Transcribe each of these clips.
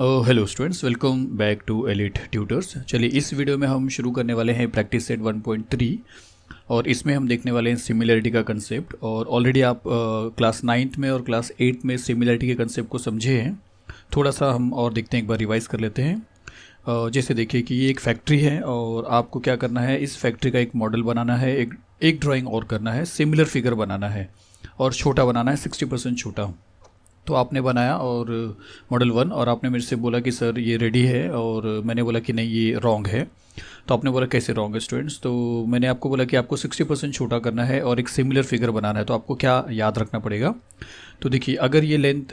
Hello students, welcome back to Elite Tutors. चलिए, इस video में हम शुरू करने वाले हैं प्रैक्टिस सेट 1.3 और इसमें हम देखने वाले हैं सिमिलरिटी का कंसेप्ट। और ऑलरेडी आप क्लास 9th में और क्लास 8 में सिमिलरिटी के कंसेप्ट को समझे हैं। थोड़ा सा हम और देखते हैं, एक बार रिवाइज कर लेते हैं। जैसे देखिए कि ये एक फैक्ट्री है और आपको क्या करना है, इस फैक्ट्री का एक मॉडल बनाना है, एक ड्राइंग और करना है, सिमिलर फिगर बनाना है और छोटा बनाना है, 60% छोटा। तो आपने बनाया और मॉडल 1, और आपने मेरे से बोला कि सर ये रेडी है, और मैंने बोला कि नहीं ये रॉन्ग है। तो आपने बोला कैसे रॉन्ग है स्टूडेंट्स? तो मैंने आपको बोला कि आपको 60% छोटा करना है और एक सिमिलर फिगर बनाना है। तो आपको क्या याद रखना पड़ेगा? तो देखिए, अगर ये लेंथ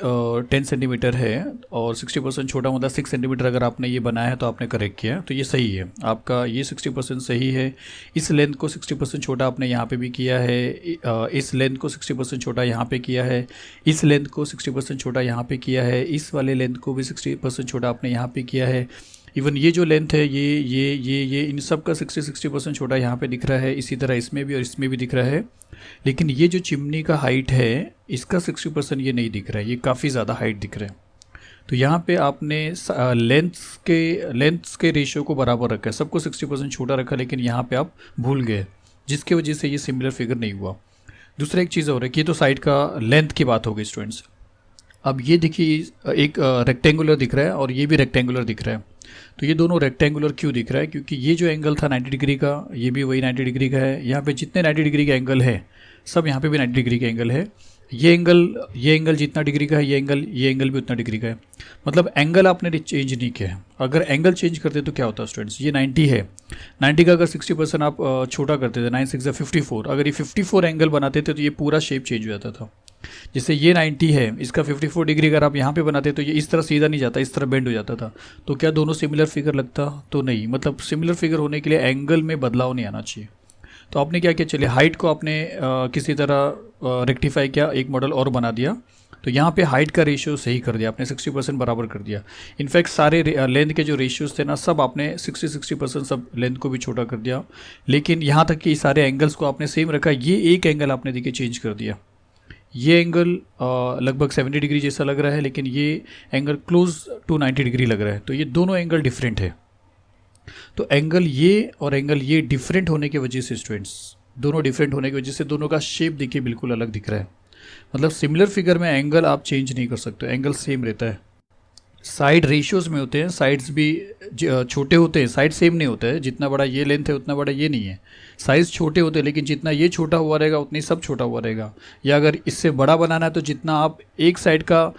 10 सेंटीमीटर है और 60% छोटा मतलब 6 सेंटीमीटर अगर आपने ये बनाया है तो आपने करेक्ट किया, तो ये सही है आपका, ये 60% सही है। इस लेंथ को 60% छोटा आपने यहाँ पे भी किया है, इस लेंथ को 60% छोटा यहाँ पे किया है, इस लेंथ को 60% छोटा यहाँ पे किया है, इस वाले लेंथ को भी 60% छोटा आपने यहाँ पे किया है। इवन ये जो लेंथ है ये इन सब का 60% छोटा यहाँ पे दिख रहा है। इसी तरह इसमें भी और इसमें भी दिख रहा है। लेकिन ये जो चिमनी का हाइट है इसका 60% ये नहीं दिख रहा है, ये काफ़ी ज़्यादा हाइट दिख रहा है। तो यहाँ पे आपने लेंथ्स के रेशियो को बराबर रखा है, सबको 60% छोटा रखा, लेकिन यहाँ पे आप भूल गए, जिसकी वजह से ये सिमिलर फिगर नहीं हुआ। दूसरा एक चीज़ और है कि ये तो साइड का लेंथ की बात हो गई स्टूडेंट्स। अब ये देखिए, एक रेक्टेंगुलर दिख रहा है और ये भी रेक्टेंगुलर दिख रहा है। तो ये दोनों रेक्टेंगुलर क्यों दिख रहा है? क्योंकि ये जो एंगल था 90 डिग्री का, ये भी वही 90 डिग्री का है। यहाँ पे जितने 90 डिग्री के एंगल है सब यहाँ पे भी 90 डिग्री के एंगल है। ये एंगल जितना डिग्री का है, ये एंगल भी उतना डिग्री का है। मतलब एंगल आपने चेंज नहीं किया है। अगर एंगल चेंज करते तो क्या होता है स्टूडेंट्स? ये 90 है, 90 का अगर 60% आप छोटा करते थे, 9 6 54, अगर ये 54 एंगल बनाते थे तो ये पूरा शेप चेंज हो जाता था। जैसे ये 90 है, इसका 54 डिग्री अगर आप यहाँ पे बनाते तो ये इस तरह सीधा नहीं जाता, इस तरह बेंड हो जाता था। तो क्या दोनों सिमिलर फिगर लगता? तो नहीं। मतलब सिमिलर फिगर होने के लिए एंगल में बदलाव नहीं आना चाहिए। तो आपने क्या किया, चलिए हाइट को आपने किसी तरह रेक्टिफाई किया, एक मॉडल और बना दिया। तो यहाँ पे हाइट का रेशियो सही कर दिया आपने, 60% बराबर कर दिया। इनफैक्ट सारे लेंथ के जो रेशियोज थे ना, सब आपने 60% सब लेंथ को भी छोटा कर दिया। लेकिन यहाँ तक कि सारे एंगल्स को आपने सेम रखा। ये एक एंगल आपने देखिए चेंज कर दिया। ये एंगल लगभग 70 डिग्री जैसा लग रहा है, लेकिन ये एंगल क्लोज टू 90 डिग्री लग रहा है। तो ये दोनों एंगल डिफरेंट है। तो एंगल ये और एंगल ये डिफरेंट होने की वजह से स्टूडेंट्स, दोनों डिफरेंट होने की वजह से दोनों का शेप देखिए बिल्कुल अलग दिख रहा है। मतलब सिमिलर फिगर में एंगल आप चेंज नहीं कर सकते, एंगल सेम रहता है। साइड रेशियोज में होते हैं, साइड्स भी छोटे होते हैं, साइड सेम नहीं होता है। जितना बड़ा ये लेंथ है उतना बड़ा ये नहीं है। साइज़ छोटे होते हैं, लेकिन जितना ये छोटा हुआ रहेगा उतनी सब छोटा हुआ रहेगा। या अगर इससे बड़ा बनाना है तो जितना आप एक साइड का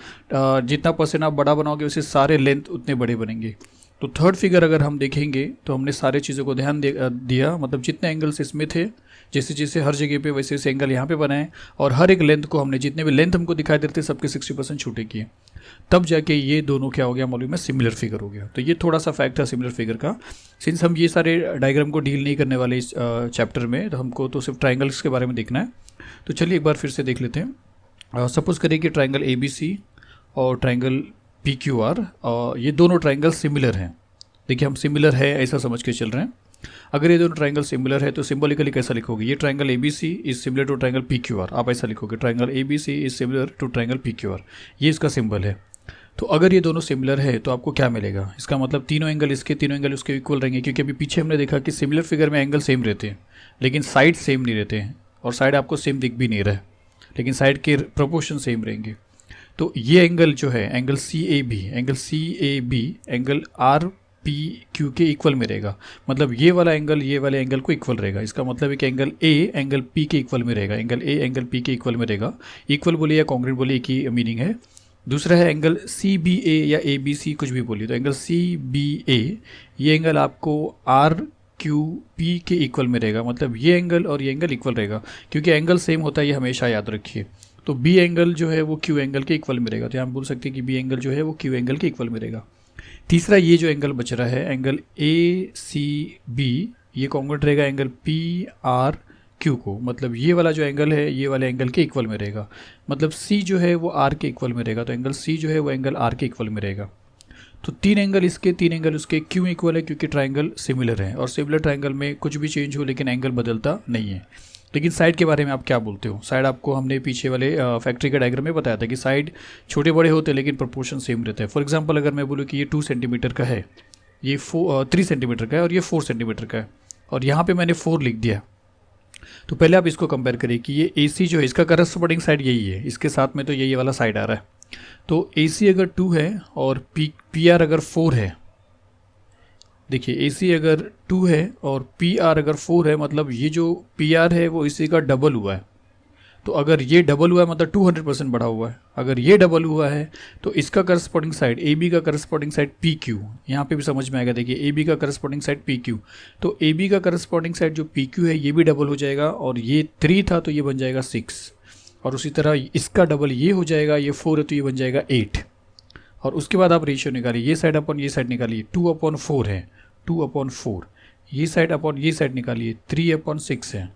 जितना % आप बड़ा बनाओगे उससे सारे लेंथ उतने बड़े बनेंगे। तो थर्ड फिगर अगर हम देखेंगे तो हमने सारे चीज़ों को ध्यान दिया। मतलब जितने एंगल्स इसमें थे, जैसे जैसे हर जगह पे वैसे वैसे एंगल यहाँ पे बनाए, और हर एक लेंथ को हमने, जितने भी लेंथ हमको दिखाई देते सबके 60% छोटे किए। तब जाके ये दोनों क्या हो गया मालूम है, सिमिलर फिगर हो गया। तो ये थोड़ा सा फैक्ट था सिमिलर फिगर का। सिंस हम ये सारे डायग्राम को डील नहीं करने वाले इस चैप्टर में, तो हमको तो सिर्फ ट्राइंगल्स के बारे में देखना है। तो चलिए एक बार फिर से देख लेते हैं। सपोज करिए कि ट्राइंगल ABC और ट्राइंगल PQR, ये दोनों ट्राइंगल सिमिलर हैं। देखिए, हम सिमिलर है ऐसा समझ के चल रहे हैं। अगर ये दोनों ट्राइंगल सिमिलर है तो सिंबॉलिकली कैसा लिखोगे? ये triangle ABC is similar to triangle PQR, आप ऐसा लिखोगे, triangle ABC is similar to triangle PQR। ये इसका सिंबल है। तो अगर ये दोनों सिमिलर है तो आपको क्या मिलेगा? इसका मतलब तीनों एंगल इसके, तीनों एंगल उसके इक्वल रहेंगे। क्योंकि अभी पीछे हमने देखा कि सिमिलर फिगर में एंगल सेम रहते हैं, लेकिन साइड सेम नहीं रहते हैं, और साइड आपको सेम दिख भी नहीं रहा है, लेकिन साइड के प्रोपोर्शन सेम रहेंगे। तो ये एंगल जो है, एंगल CAB एंगल RPQ के इक्वल में रहेगा। मतलब ये वाला एंगल ये वाले एंगल को इक्वल रहेगा। इसका मतलब है कि एंगल A एंगल P के इक्वल में रहेगा, एंगल A एंगल P के इक्वल में रहेगा। इक्वल बोलिए या कॉन्ग्रुएंट बोलिए, एक ही मीनिंग है। दूसरा है एंगल CBA या ABC, कुछ भी बोलिए। तो एंगल CBA ये एंगल आपको RQP के इक्वल में रहेगा। मतलब ये एंगल और ये एंगल इक्वल रहेगा, क्योंकि एंगल सेम होता है, ये हमेशा याद रखिए। तो B एंगल जो है वो Q एंगल के इक्वल में रहेगा। तो यहाँ बोल सकते हैं कि B एंगल जो है वो Q एंगल के इक्वल में रहेगा। तीसरा, ये जो एंगल बच रहा है एंगल ACB, ये कॉन्ग्रुएंट रहेगा एंगल PRQ को। मतलब ये वाला जो एंगल है ये वाले एंगल के इक्वल में रहेगा। मतलब C जो है वो R के इक्वल में रहेगा। तो एंगल C जो है वो एंगल R के इक्वल में रहेगा। तो तीन एंगल इसके, तीन एंगल उसके क्यों इक्वल है? क्योंकि ट्राइंगल सिमिलर है, और सिमिलर ट्राइंगल में कुछ भी चेंज हो लेकिन एंगल बदलता नहीं है। लेकिन साइड के बारे में आप क्या बोलते हो? साइड आपको हमने पीछे वाले फैक्ट्री के डायग्राम में बताया था कि साइड छोटे बड़े होते हैं लेकिन प्रोपोर्शन सेम रहता है। फॉर एग्जांपल अगर मैं बोलूँ कि ये 2 सेंटीमीटर का है, ये 3 सेंटीमीटर का है और ये 4 सेंटीमीटर का है, और यहाँ पे मैंने 4 लिख दिया, तो पहले आप इसको कंपेयर करिए कि ये AC जो है इसका करस्पॉन्डिंग साइड यही है, इसके साथ में तो यही वाला साइड आ रहा है। तो AC अगर 2 है और PR अगर 4 है, देखिए AC अगर 2 है और PR अगर 4 है, मतलब ये जो PR है वो इसी का डबल हुआ है। तो अगर ये डबल हुआ है मतलब 200% बढ़ा हुआ है। अगर ये डबल हुआ है तो इसका करस्पॉन्डिंग साइड AB का करस्पॉन्डिंग साइड PQ, यहाँ पे भी समझ में आएगा। देखिए AB का करस्पॉन्डिंग साइड PQ, तो AB का करस्पॉन्डिंग साइड जो PQ है ये भी डबल हो जाएगा, और ये 3 था तो ये बन जाएगा 6, और उसी तरह इसका डबल ये हो जाएगा, ये 4 है तो ये बन जाएगा 8। और उसके बाद आप रेशियो निकालिए, ये साइड अपॉन ये साइड निकालिए, 2/4 है, 2/4, ये साइड अपॉन ये साइड निकालिए, 3/6 है,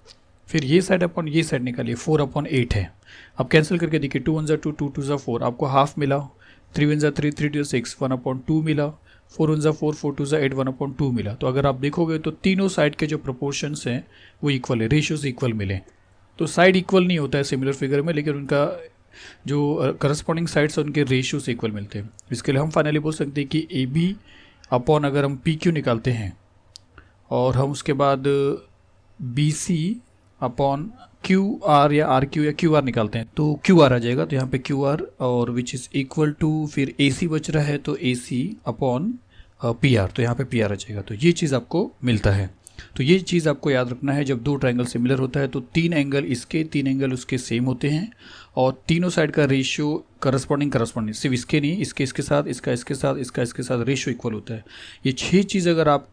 फिर ये साइड अपॉन ये साइड निकालिए, 4/8 है। अब कैंसिल करके देखिए, 2 1 2, 2 2 4, आपको हाफ मिला, 3 1 3, 3 2 6, 1/2 मिला, 4 1 4, 4 2 8, 1/2 मिला। तो अगर आप देखोगे तो तीनों साइड के जो प्रोपोर्शंस हैं वो इक्वल है, रेशियोज इक्वल मिले। तो साइड इक्वल नहीं होता है सिमिलर फिगर में, लेकिन उनका जो करस्पॉन्डिंग साइड्स हैं उनके रेशियोज इक्वल मिलते हैं। इसके लिए हम फाइनली बोल सकते हैं कि AB अपॉन अगर हम PQ निकालते हैं और हम उसके बाद BC अपॉन QR या RQ या QR निकालते हैं तो QR आ जाएगा। तो यहाँ पे QR और विच इज़ इक्वल टू, फिर AC बच रहा है तो AC अपॉन PR, तो यहाँ पे PR आ जाएगा। तो ये चीज़ आपको मिलता है। तो ये चीज़ आपको याद रखना है, जब दो ट्रायंगल सिमिलर होता है तो 3 एंगल इसके 3 एंगल उसके सेम होते हैं, और तीनों साइड का रेशियो करस्पॉन्डिंग सिर्फ इसके नहीं, इसके साथ, इसका इसके साथ, इसका इसके साथ रेशियो इक्वल होता है। ये 6 चीज़ अगर आप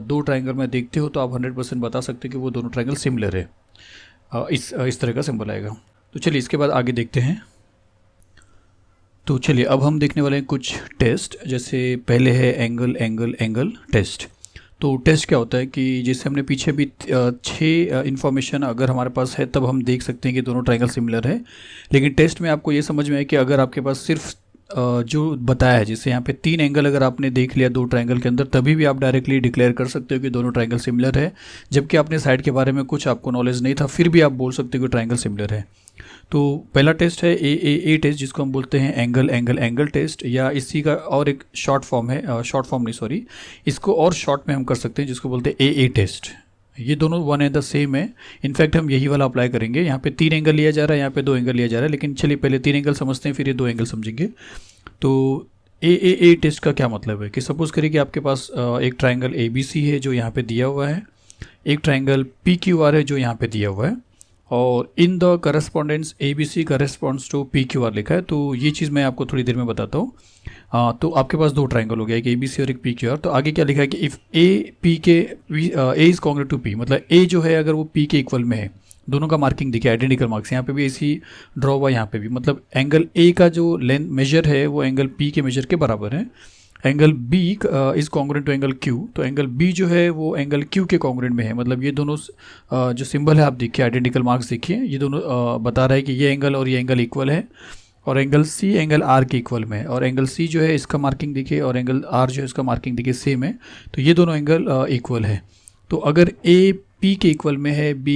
दो ट्रायंगल में देखते हो तो आप 100% बता सकते हो कि वो दोनों ट्रायंगल सिमिलर है। इस तरह का सिंबल आएगा। तो चलिए इसके बाद आगे देखते हैं। तो चलिए अब हम देखने वाले हैं कुछ टेस्ट। जैसे पहले है एंगल एंगल एंगल टेस्ट। तो टेस्ट क्या होता है कि जैसे हमने पीछे भी 6 इन्फॉर्मेशन अगर हमारे पास है तब हम देख सकते हैं कि दोनों ट्रायंगल सिमिलर है। लेकिन टेस्ट में आपको ये समझ में आए कि अगर आपके पास सिर्फ जो बताया है, जैसे यहाँ पे 3 एंगल अगर आपने देख लिया दो ट्रायंगल के अंदर, तभी भी आप डायरेक्टली डिक्लेयर कर सकते हो कि दोनों ट्रायंगल सिमिलर है। जबकि आपने साइड के बारे में कुछ आपको नॉलेज नहीं था, फिर भी आप बोल सकते हो कि ट्रायंगल सिमिलर है। तो पहला टेस्ट है ए टेस्ट, जिसको हम बोलते हैं एंगल एंगल एंगल टेस्ट, या इसी का और एक शॉर्ट फॉर्म है, इसको और शॉर्ट में हम कर सकते हैं जिसको बोलते हैं ए टेस्ट। ये दोनों वन एंड द सेम है। इनफैक्ट हम यही वाला अप्लाई करेंगे। यहाँ पे 3 एंगल लिया जा रहा है, यहाँ पे 2 एंगल लिया जा रहा है, लेकिन चलिए पहले 3 एंगल समझते हैं फिर ये 2 एंगल समझेंगे। तो ए टेस्ट का क्या मतलब है कि सपोज करिए कि आपके पास एक ट्राइंगल ABC है जो यहाँ पे दिया हुआ है, एक ट्राइंगल PQR है जो यहाँ पे दिया हुआ है, और in the correspondence ABC corresponds to PQR लिखा है। तो ये चीज़ मैं आपको थोड़ी देर में बताता हूँ। तो आपके पास 2 ट्राइंगल हो गया, एक ABC और एक PQR। तो आगे क्या लिखा है कि if A is congruent to P, मतलब A जो है अगर वो P के इक्वल में है, दोनों का मार्किंग देखिए आइडेंटिकल मार्क्स, यहाँ पे भी ऐसी ड्रॉ हुआ, यहाँ पे भी, मतलब एंगल A का जो लेंथ मेजर है वो एंगल P के मेजर के बराबर है। Angle B is congruent to angle Q, तो एंगल B जो है वो एंगल Q के कॉन्ग्रुएंट में है। मतलब ये दोनों जो सिंबल है आप देखिए, आइडेंटिकल मार्क्स देखिए, ये दोनों बता रहा है कि ये एंगल और ये एंगल इक्वल है, और एंगल C एंगल R के इक्वल में है, और एंगल C जो है इसका मार्किंग देखिए और एंगल R जो है इसका मार्किंग देखिए सेम है। तो ये दोनों एंगल इक्वल है। तो अगर A P के इक्वल में है, B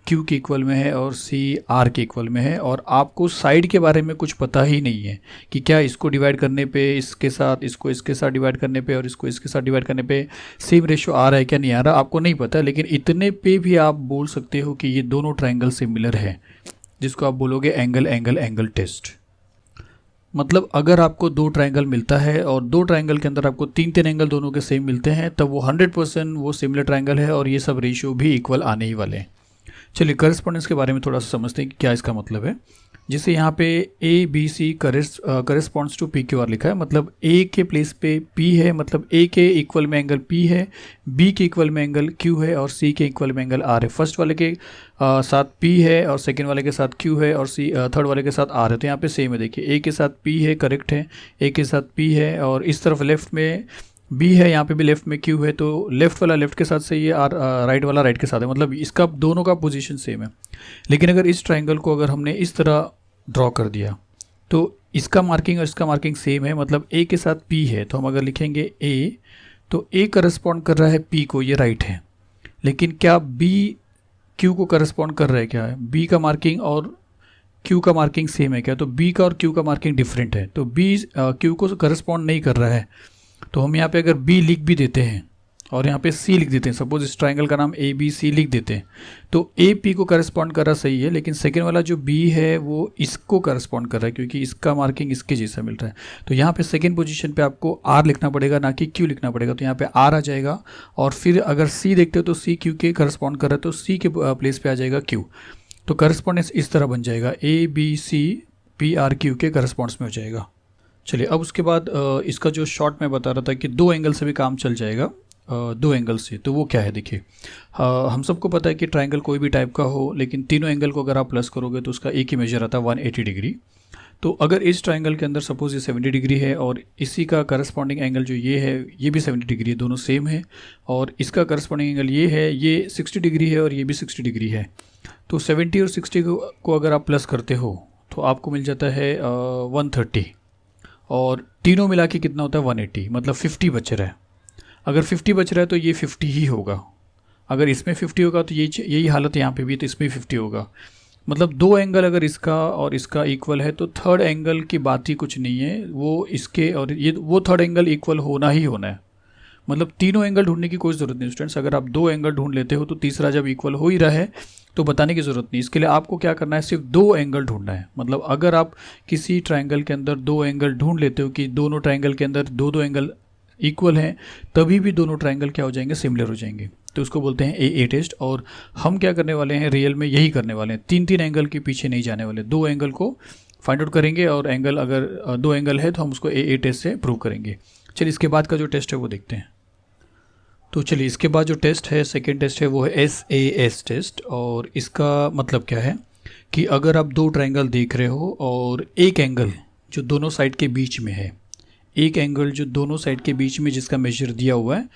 Q के इक्वल में है, और C R के इक्वल में है, और आपको साइड के बारे में कुछ पता ही नहीं है कि क्या इसको डिवाइड करने पे इसके साथ, इसको इसके साथ डिवाइड करने पे और इसको इसके साथ डिवाइड करने पे सेम रेशियो आ रहा है क्या नहीं आ रहा, आपको नहीं पता। लेकिन इतने पे भी आप बोल सकते हो कि ये दोनों ट्राइंगल सिमिलर है, जिसको आप बोलोगे एंगल एंगल एंगल टेस्ट। मतलब अगर आपको 2 ट्रायंगल मिलता है और 2 ट्रायंगल के अंदर आपको 3 एंगल दोनों के सेम मिलते हैं, तब वो 100% वो सिमिलर ट्रायंगल है, और ये सब रेशियो भी इक्वल आने ही वाले हैं। चलिए करस्पॉन्डेंस के बारे में थोड़ा सा समझते हैं कि क्या इसका मतलब है। जैसे यहाँ पे ABC करस्पॉन्ड्स टू PQR लिखा है, मतलब A के प्लेस पे P है, मतलब A के इक्वल में एंगल P है, B के इक्वल में एंगल Q है, और C के इक्वल में एंगल R है। फर्स्ट वाले के साथ P है और सेकंड वाले के साथ Q है, और थर्ड वाले के साथ R है। तो यहाँ पे सेम है, देखिए A के साथ P है, करेक्ट है, A के साथ P है, और इस तरफ लेफ्ट में B है, यहाँ पे भी लेफ्ट में Q है। तो लेफ्ट वाला लेफ्ट के साथ से ये R, राइट वाला राइट के साथ है, मतलब इसका दोनों का पोजीशन सेम है। लेकिन अगर इस ट्रायंगल को अगर हमने इस तरह ड्रॉ कर दिया तो इसका मार्किंग और इसका मार्किंग सेम है, मतलब A के साथ P है, तो हम अगर लिखेंगे A, तो A करस्पॉन्ड कर रहा है P को, ये राइट है। लेकिन क्या B क्यू को करस्पॉन्ड कर रहा है क्या है, बी का मार्किंग और क्यू का मार्किंग सेम है क्या, तो बी का और क्यू का मार्किंग डिफरेंट है, तो बी क्यू को करस्पॉन्ड नहीं कर रहा है। तो हम यहाँ पे अगर बी लिख भी देते हैं और यहाँ पे सी लिख देते हैं, सपोज इस ट्राइंगल का नाम ए बी सी लिख देते हैं, तो ए पी को करस्पॉन्ड कर रहा सही है, लेकिन सेकेंड वाला जो बी है वो इसको करस्पॉन्ड कर रहा है क्योंकि इसका मार्किंग इसके जैसा मिल रहा है। तो यहाँ पे सेकेंड पोजीशन पे आपको आर लिखना पड़ेगा, ना कि क्यू लिखना पड़ेगा। तो यहाँ पे आर आ जाएगा, और फिर अगर सी देखते हो तो सी क्यू के करस्पॉन्ड कर रहा है, तो सी के प्लेस पे आ जाएगा क्यू। तो करस्पॉन्डेंस इस तरह बन जाएगा, A B C P R Q के करस्पॉन्ड्स में हो जाएगा। चलिए अब उसके बाद इसका जो शॉर्ट मैं बता रहा था कि दो एंगल से भी काम चल जाएगा, दो एंगल से, तो वो क्या है देखिए। हम सबको पता है कि ट्राइंगल कोई भी टाइप का हो, लेकिन तीनों एंगल को अगर आप प्लस करोगे तो उसका एक ही मेजर आता है 180 डिग्री। तो अगर इस ट्राइंगल के अंदर सपोज ये 70 डिग्री है और इसी का करस्पॉन्डिंग एंगल जो ये है ये भी 70 डिग्री है, दोनों सेम है, और इसका करस्पॉन्डिंग एंगल ये है, ये 60 डिग्री है और ये भी 60 डिग्री है। तो 70 और 60 को अगर आप प्लस करते हो तो आपको मिल जाता है 130, और तीनों मिला के कितना होता है 180, मतलब 50 बच रहा है। अगर 50 बच रहा है तो ये 50 ही होगा, अगर इसमें 50 होगा तो यही हालत यहाँ पे भी, तो इसमें 50 होगा। मतलब दो एंगल अगर इसका और इसका इक्वल है तो थर्ड एंगल की बात ही कुछ नहीं है, वो इसके और ये वो थर्ड एंगल इक्वल होना ही होना है। मतलब तीनों एंगल ढूंढने की कोई ज़रूरत नहीं स्टूडेंट्स, अगर आप दो एंगल ढूंढ लेते हो तो तीसरा जब इक्वल हो ही रहा है तो बताने की ज़रूरत नहीं। इसके लिए आपको क्या करना है, सिर्फ दो एंगल ढूंढना है। मतलब अगर आप किसी ट्राइंगल के अंदर दो एंगल ढूंढ लेते हो कि दोनों ट्राइंगल के अंदर दो एंगल इक्वल हैं, तभी भी दोनों ट्राइंगल क्या हो जाएंगे, सिमिलर हो जाएंगे। तो उसको बोलते हैं ए टेस्ट। और हम क्या करने वाले हैं, रियल में यही करने वाले हैं, तीन एंगल के पीछे नहीं जाने वाले, दो एंगल को फाइंड आउट करेंगे, और एंगल अगर दो एंगल है तो हम उसको ए टेस्ट से प्रूव करेंगे। चलिए इसके बाद का जो टेस्ट है वो देखते हैं। तो चलिए इसके बाद जो टेस्ट है, सेकेंड टेस्ट है, वो है SAS टेस्ट। और इसका मतलब क्या है कि अगर आप दो ट्राइंगल देख रहे हो और एक एंगल जो दोनों साइड के बीच में है, एक एंगल जो दोनों साइड के बीच में जिसका मेजर दिया हुआ है,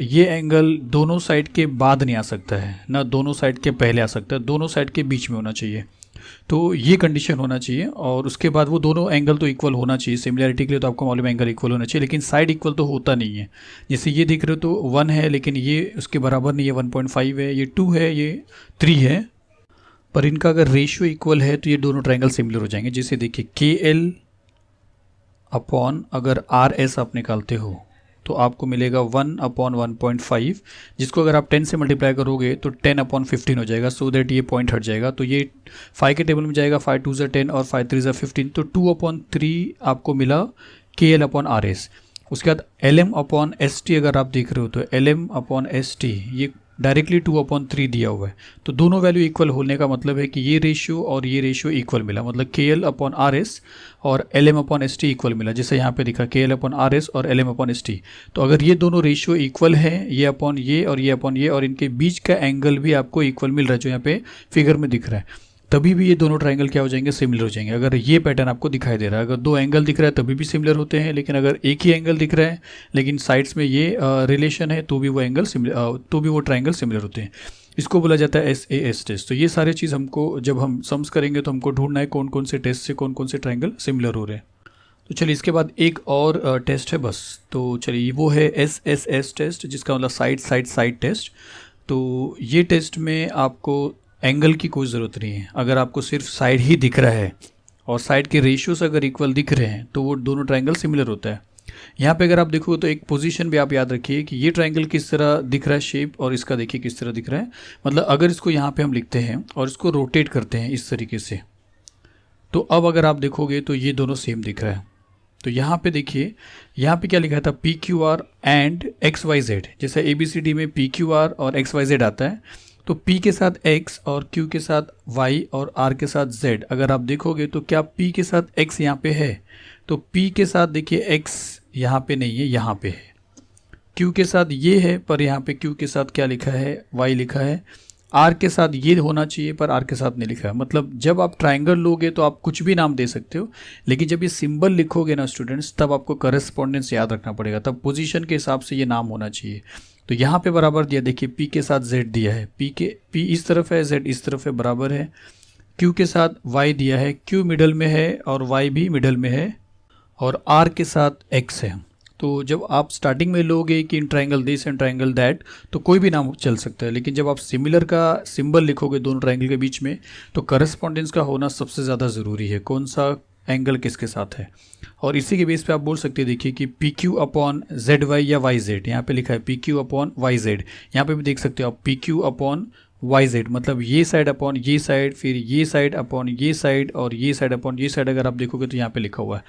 ये एंगल दोनों साइड के बाद नहीं आ सकता है, ना दोनों साइड के पहले आ सकता है, दोनों साइड के बीच में होना चाहिए। तो ये कंडीशन होना चाहिए, और उसके बाद वो दोनों एंगल तो इक्वल होना चाहिए। सिमिलरिटी के लिए तो आपको मालूम है एंगल इक्वल होना चाहिए, लेकिन साइड इक्वल तो होता नहीं है। जैसे ये देख रहे हो तो 1 है, लेकिन ये उसके बराबर नहीं है, 1.5 है, ये 2 है, ये 3 है, पर इनका अगर रेशियो इक्वल है तो ये दोनों ट्राइंगल सिमिलर हो जाएंगे। जैसे देखिए KL अपॉन अगर RS आप निकालते हो तो आपको मिलेगा 1/1.5, जिसको अगर आप 10 से मल्टीप्लाई करोगे तो 10/15 हो जाएगा, सो दैट ये पॉइंट हट जाएगा। तो ये 5 के टेबल में जाएगा, 5 2 ज़ा 10 और 5 3 ज़ा 15, तो 2/3 आपको मिला KL/RS। उसके बाद LM/ST अगर आप देख रहे हो तो LM/ST ये डायरेक्टली 2/3 दिया हुआ है। तो दोनों वैल्यू इक्वल होने का मतलब है कि ये रेशियो और ये रेशियो इक्वल मिला, मतलब KL/RS और LM/ST इक्वल मिला। जैसे यहाँ पे दिखा KL/RS और LM/ST। तो अगर ये दोनों रेशियो इक्वल है, ये अपॉन ये और ये अपॉन ये, और इनके बीच का एंगल भी आपको इक्वल मिल रहा है जो यहाँ पे फिगर में दिख रहा है, तभी भी ये दोनों ट्राइंगल क्या हो जाएंगे, सिमिलर हो जाएंगे। अगर ये पैटर्न आपको दिखाई दे रहा है, अगर दो एंगल दिख रहा है तभी भी सिमिलर होते हैं, लेकिन अगर एक ही एंगल दिख रहा है लेकिन साइड्स में ये रिलेशन है तो भी वो एंगल सिमिलर, तो भी वो ट्राइंगल सिमिलर होते हैं। इसको बोला जाता है SAS टेस्ट। तो ये सारे चीज़ हमको जब हम सम्स करेंगे तो हमको ढूंढना है कौन कौन से टेस्ट से कौन कौन से ट्राइंगल सिमिलर हो रहे हैं। तो चलिए इसके बाद एक और टेस्ट है बस। तो चलिए वो है SSS टेस्ट, जिसका मतलब साइड टेस्ट। तो ये टेस्ट में आपको एंगल की कोई ज़रूरत नहीं है, अगर आपको सिर्फ साइड ही दिख रहा है और साइड के रेशियोस अगर इक्वल दिख रहे हैं तो वो दोनों ट्राइंगल सिमिलर होता है। यहाँ पे अगर आप देखोगे तो एक पोजीशन भी आप याद रखिए कि ये ट्राइंगल किस तरह दिख रहा है शेप, और इसका देखिए किस तरह दिख रहा है। मतलब अगर इसको यहाँ पे हम लिखते हैं और इसको रोटेट करते हैं इस तरीके से, तो अब अगर आप देखोगे तो ये दोनों सेम दिख रहा है। तो यहाँ पे देखिए, यहाँ पे क्या लिखा था, PQR एंड XYZ। जैसे ABCD में PQR और XYZ आता है, तो P के साथ X और Q के साथ Y और R के साथ Z अगर आप देखोगे तो क्या P के साथ X यहाँ पे है, तो P के साथ देखिए X यहाँ पे नहीं है, यहाँ पे है। Q के साथ ये है, पर यहाँ पे Q के साथ क्या लिखा है, Y लिखा है। R के साथ ये होना चाहिए, पर R के साथ नहीं लिखा है। मतलब जब आप ट्राइंगल लोगे तो आप कुछ भी नाम दे सकते हो, लेकिन जब ये सिंबल लिखोगे ना स्टूडेंट्स, तब आपको करस्पॉन्डेंस याद रखना पड़ेगा, तब पोजीशन के हिसाब से ये नाम होना चाहिए। तो यहाँ पे बराबर दिया, देखिए P के साथ Z दिया है, P इस तरफ है, Z इस तरफ है, बराबर है। Q के साथ Y दिया है, Q मिडल में है और Y भी मिडल में है, और R के साथ X है। तो जब आप स्टार्टिंग में लोगे कि in triangle this and triangle that, तो कोई भी नाम चल सकता है, लेकिन जब आप सिमिलर का सिंबल लिखोगे दोनों ट्राइंगल के बीच में, तो करस्पॉन्डेंस का होना सबसे ज़्यादा ज़रूरी है, कौन सा एंगल किसके साथ है। और इसी के बेस पे आप बोल सकते हैं, देखिए कि P Q upon Z Y या वाई जेड, यहाँ पे लिखा है P Q upon Y Z, यहाँ पे भी देख सकते हो आप P Q upon Y Z, मतलब ये साइड अपॉन ये साइड, फिर ये साइड अपॉन ये साइड, और ये साइड अपॉन ये साइड अगर आप देखोगे तो यहाँ पे लिखा हुआ है।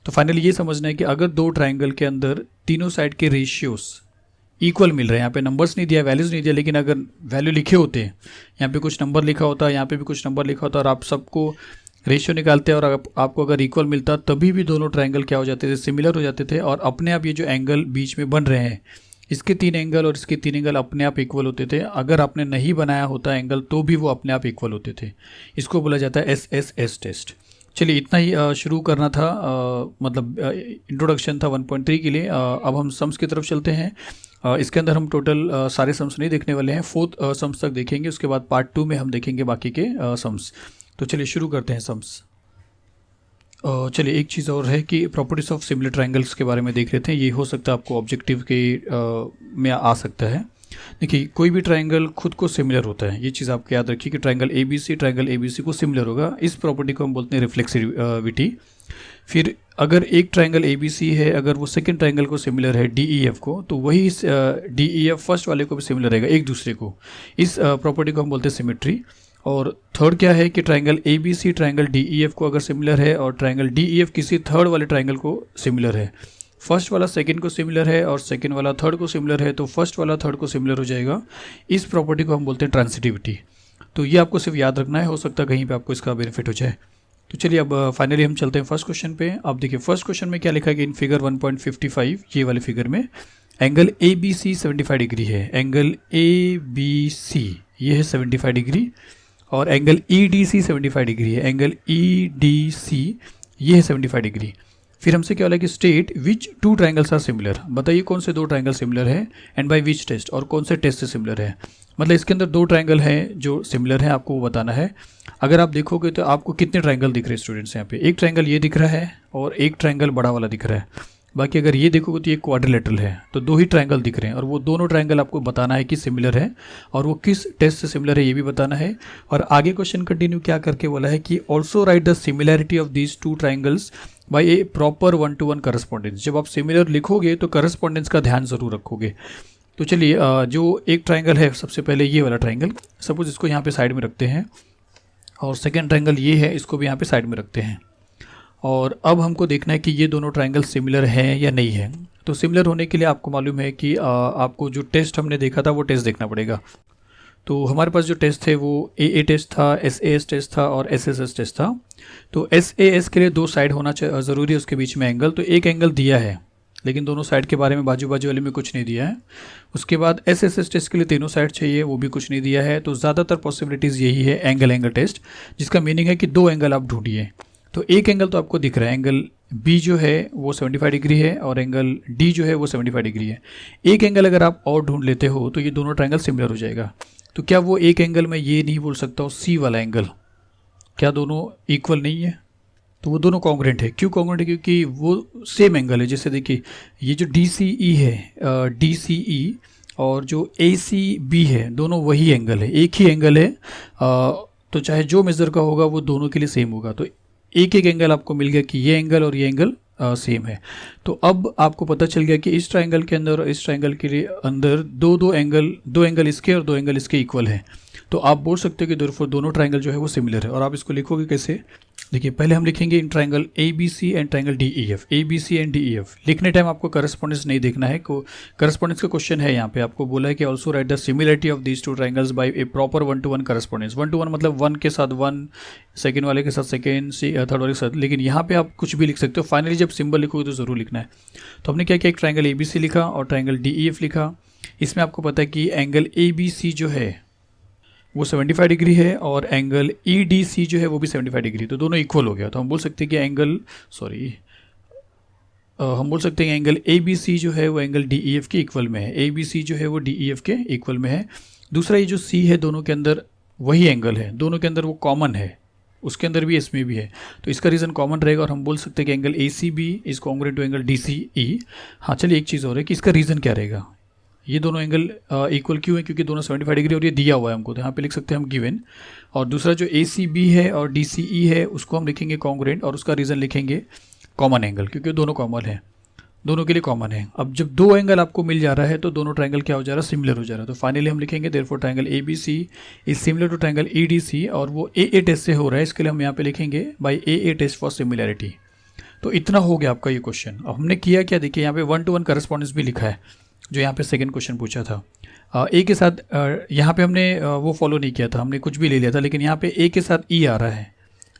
तो फाइनली ये समझना है कि अगर दो ट्राइंगल के अंदर तीनों साइड के रेशियोज इक्वल मिल रहे हैं, यहाँ पे नंबर्स नहीं दिया, वैल्यूज़ नहीं दिया, लेकिन अगर वैल्यू लिखे होते हैं, यहाँ पे कुछ नंबर लिखा होता है, यहाँ पे भी कुछ नंबर लिखा होता है, और आप सबको रेशियो निकालते हैं और आपको अगर इक्वल मिलता, तभी भी दोनों ट्राइंगल क्या हो जाते थे, सिमिलर हो जाते थे, और अपने आप ये जो एंगल बीच में बन रहे हैं, इसके 3 एंगल और इसके 3 एंगल अपने आप इक्वल होते थे। अगर आपने नहीं बनाया होता एंगल तो भी वो अपने आप इक्वल होते थे। इसको बोला जाता है SSS टेस्ट। चलिए इतना ही शुरू करना था, मतलब इंट्रोडक्शन था 1.3 के लिए। अब हम सम्स की तरफ चलते हैं। इसके अंदर हम टोटल सारे सम्स नहीं देखने वाले हैं, 4th सम्स तक देखेंगे, उसके बाद पार्ट 2 में हम देखेंगे बाकी के सम्स। तो चलिए शुरू करते हैं सम्स। चलिए एक चीज़ और है कि प्रॉपर्टीज ऑफ सिमिलर ट्राइंगल्स के बारे में देख लेते हैं। ये हो सकता है आपको ऑब्जेक्टिव के में आ सकता है। देखिए कोई भी ट्राइंगल खुद को सिमिलर होता है, ये चीज़ आपको याद रखिए कि ट्राइंगल ABC को सिमिलर होगा। इस प्रॉपर्टी को हम बोलते हैं रिफ्लेक्सिविटी। फिर अगर एक ट्राइंगल ABC है, अगर वो सेकंड ट्राइंगल को सिमिलर है DEF को, तो वही DEF फर्स्ट वाले को भी सिमिलर रहेगा एक दूसरे को। इस प्रॉपर्टी को हम बोलते हैं सिमिट्री। और थर्ड क्या है कि ट्राइंगल ABC ट्राइंगल DEF को अगर सिमिलर है और ट्राइंगल DEF किसी थर्ड वाले ट्राइंगल को सिमिलर है, फर्स्ट वाला सेकंड को सिमिलर है और सेकंड वाला थर्ड को सिमिलर है, तो फर्स्ट वाला थर्ड को सिमिलर हो जाएगा। इस प्रॉपर्टी को हम बोलते हैं ट्रांसिटिविटी। तो ये आपको सिर्फ याद रखना है, हो सकता है कहीं पे आपको इसका बेनिफिट हो जाए। तो चलिए अब फाइनली हम चलते हैं फर्स्ट क्वेश्चन पे। अब देखिए फर्स्ट क्वेश्चन में क्या लिखा है कि इन फिगर 1.55 ये वाले फिगर में एंगल ABC 75 डिग्री है। एंगल ABC ये है 75 डिग्री, और एंगल EDC 75 डिग्री है। एंगल EDC ये है 75 डिग्री। फिर हमसे क्या बोला कि state which 2 triangles are similar, बताइए कौन से 2 ट्राइंगल सिमिलर है, एंड बाय विच टेस्ट, और कौन से टेस्ट से सिमिलर है। मतलब इसके अंदर 2 ट्राइंगल हैं जो सिमिलर हैं, आपको वो बताना है। अगर आप देखोगे तो आपको कितने ट्राइंगल दिख रहे हैं स्टूडेंट्स, यहाँ पे एक ट्राइंगल ये दिख रहा है और एक ट्राइंगल बड़ा वाला दिख रहा है। बाकी अगर ये देखोगे तो ये क्वाड्रिलेटरल है, तो 2 ही ट्राइंगल दिख रहे हैं, और वो दोनों ट्राइंगल आपको बताना है कि सिमिलर है, और वो किस टेस्ट से सिमिलर है ये भी बताना है। और आगे क्वेश्चन कंटिन्यू क्या करके बोला है कि also write the similarity of these 2 triangles by a proper 1-to-1 correspondence. जब आप सिमिलर लिखोगे तो करस्पॉन्डेंस का ध्यान जरूर रखोगे। तो चलिए जो एक ट्राइंगल है, सबसे पहले ये वाला ट्राइंगल, सपोज इसको यहाँ पे साइड में रखते हैं, और सेकेंड ट्राइंगल ये है, इसको भी यहाँ पे साइड में रखते हैं। और अब हमको देखना है कि ये दोनों ट्राइंगल सिमिलर हैं या नहीं है। तो सिमिलर होने के लिए आपको मालूम है कि आपको जो टेस्ट हमने देखा था वो टेस्ट देखना पड़ेगा। तो हमारे पास जो टेस्ट थे वो AA टेस्ट था, SAS टेस्ट था और SSS टेस्ट था। तो SAS के लिए 2 साइड होना ज़रूरी है, उसके बीच में एंगल, तो एक एंगल दिया है, लेकिन दोनों साइड के बारे में बाजू बाजू वाले में कुछ नहीं दिया है। उसके बाद SSS टेस्ट के लिए तीनों साइड चाहिए, वो भी कुछ नहीं दिया है। तो ज़्यादातर पॉसिबिलिटीज़ यही है एंगल टेस्ट, जिसका मीनिंग है कि 2 एंगल आप ढूंढिए। तो एक एंगल तो आपको दिख रहा है, एंगल B जो है वो 75 डिग्री है, और एंगल D जो है वो 75 डिग्री है। एक एंगल अगर आप और ढूंढ लेते हो तो ये दोनों ट्राइंगल सिमिलर हो जाएगा। तो क्या वो एक एंगल में ये नहीं बोल सकता हूँ C वाला एंगल, क्या दोनों इक्वल नहीं है? तो वो दोनों कॉन्ग्रुएंट है। क्यों कॉन्ग्रुएंट है? क्योंकि वो सेम एंगल है। जैसे देखिए ये जो DCE है, DCE और जो ACB है, दोनों वही एंगल है, एक ही एंगल है। तो चाहे जो मेज़र का होगा वो दोनों के लिए सेम होगा। तो एक एंगल आपको मिल गया कि ये एंगल और ये एंगल सेम है। तो अब आपको पता चल गया कि इस ट्राइंगल के अंदर और इस ट्राइंगल के अंदर दो एंगल इसके और 2 एंगल इसके इक्वल है। तो आप बोल सकते हो कि दोनों ट्राइंगल जो है वो सिमिलर है। और आप इसको लिखोगे कैसे? देखिए पहले हम लिखेंगे इन triangle ABC and triangle DEF। ABC and DEF लिखने टाइम आपको करस्पॉन्डेंस नहीं देखना है, करस्पॉन्डेंस का क्वेश्चन है। यहाँ पे आपको बोला है कि also write the similarity of these 2 triangles by a proper 1-to-1 correspondence. 1-to-1 मतलब 1 के साथ 1, सेकेंड वाले के साथ सेकेंड, थर्ड वाले के साथ। लेकिन यहाँ पे आप कुछ भी लिख सकते हो, फाइनली जब सिंबल लिखोगे तो ज़रूर लिखना है। तो हमने क्या किया, एक ट्राइंगल ABC लिखा और ट्राइंगल DEF लिखा। इसमें आपको पता है कि एंगल ABC जो है वो 75 डिग्री है, और एंगल EDC जो है वो भी 75 डिग्री, तो दोनों इक्वल हो गया। तो हम बोल सकते हैं कि हम बोल सकते हैं एंगल ABC जो है वो एंगल DEF के इक्वल में है। ABC जो है वो DEF के इक्वल में है। दूसरा ये जो C है, दोनों के अंदर वही एंगल है, दोनों के अंदर वो कॉमन है। उसके अंदर भी इसमें भी है, तो इसका रीज़न कॉमन रहेगा और हम बोल सकते हैं कि angle A C B is congruent to angle D C E. हाँ चलिए, एक चीज़ और है कि इसका रीज़न क्या रहेगा, ये दोनों एंगल इक्वल क्यों है, क्योंकि दोनों 75 डिग्री और ये दिया हुआ है हमको, तो यहाँ पे लिख सकते हैं हम गिवन। और दूसरा जो ए सी बी है और डी सी ई है उसको हम लिखेंगे कॉन्ग्रुएंट और उसका रीज़न लिखेंगे कॉमन एंगल, क्योंकि दोनों कॉमन है, दोनों के लिए कॉमन है। अब जब दो एंगल आपको मिल जा रहा है तो दोनों ट्रायंगल क्या हो जा रहा है, सिमिलर हो जा रहा है। तो फाइनली हम लिखेंगे therefore triangle A B C is similar to triangle E D C, और वो ए टेस्ट से हो रहा है, इसके लिए हम यहाँ पे लिखेंगे by A test for similarity. तो इतना हो गया आपका ये क्वेश्चन। अब हमने किया क्या, देखिए यहाँ पे 1-to-1 करस्पॉन्डेंस भी लिखा है, जो यहाँ पे सेकंड क्वेश्चन पूछा था। ए के साथ यहाँ पे हमने वो फॉलो नहीं किया था, हमने कुछ भी ले लिया था, लेकिन यहाँ पे ए के साथ ई आ रहा है,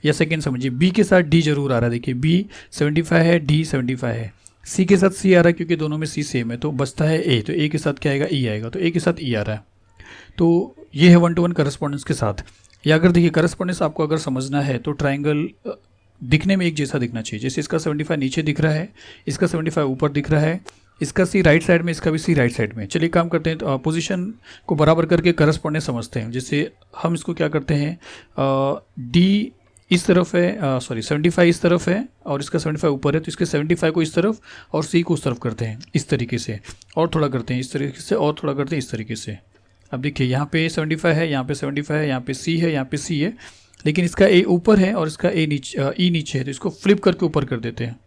या सेकंड समझिए बी के साथ डी जरूर आ रहा है। देखिए बी 75 है, डी 75 है, सी के साथ सी आ रहा है क्योंकि दोनों में सी सेम है, तो बचता है ए, तो ए के साथ क्या आएगा, ई आएगा, तो ए के साथ ई आ रहा है। तो ये है 1-to-1 करस्पॉन्डेंस के साथ। या अगर देखिए करस्पॉन्डेंस आपको अगर समझना है तो ट्राइंगल दिखने में एक जैसा दिखना चाहिए। जैसे इसका 75 नीचे दिख रहा है, इसका 75 ऊपर दिख रहा है, इसका सी राइट साइड में, इसका भी सी राइट साइड में। चलिए काम करते हैं, तो पोजीशन को बराबर करके करस्पॉन्डेंस समझते हैं। जैसे हम इसको क्या करते हैं, डी इस तरफ है, सॉरी 75 इस तरफ है और इसका 75 ऊपर है, तो इसके 75 को इस तरफ और सी को उस तरफ करते हैं इस तरीके से, और थोड़ा करते हैं इस तरीके से, और थोड़ा करते हैं इस तरीके से। अब देखिए यहाँ पे 75 है, यहाँ पे 75 है, यहाँ पे सी है, यहाँ पे सी है, लेकिन इसका ए ऊपर है और इसका ए नीचे, ई नीचे है, तो इसको फ्लिप करके ऊपर कर देते हैं।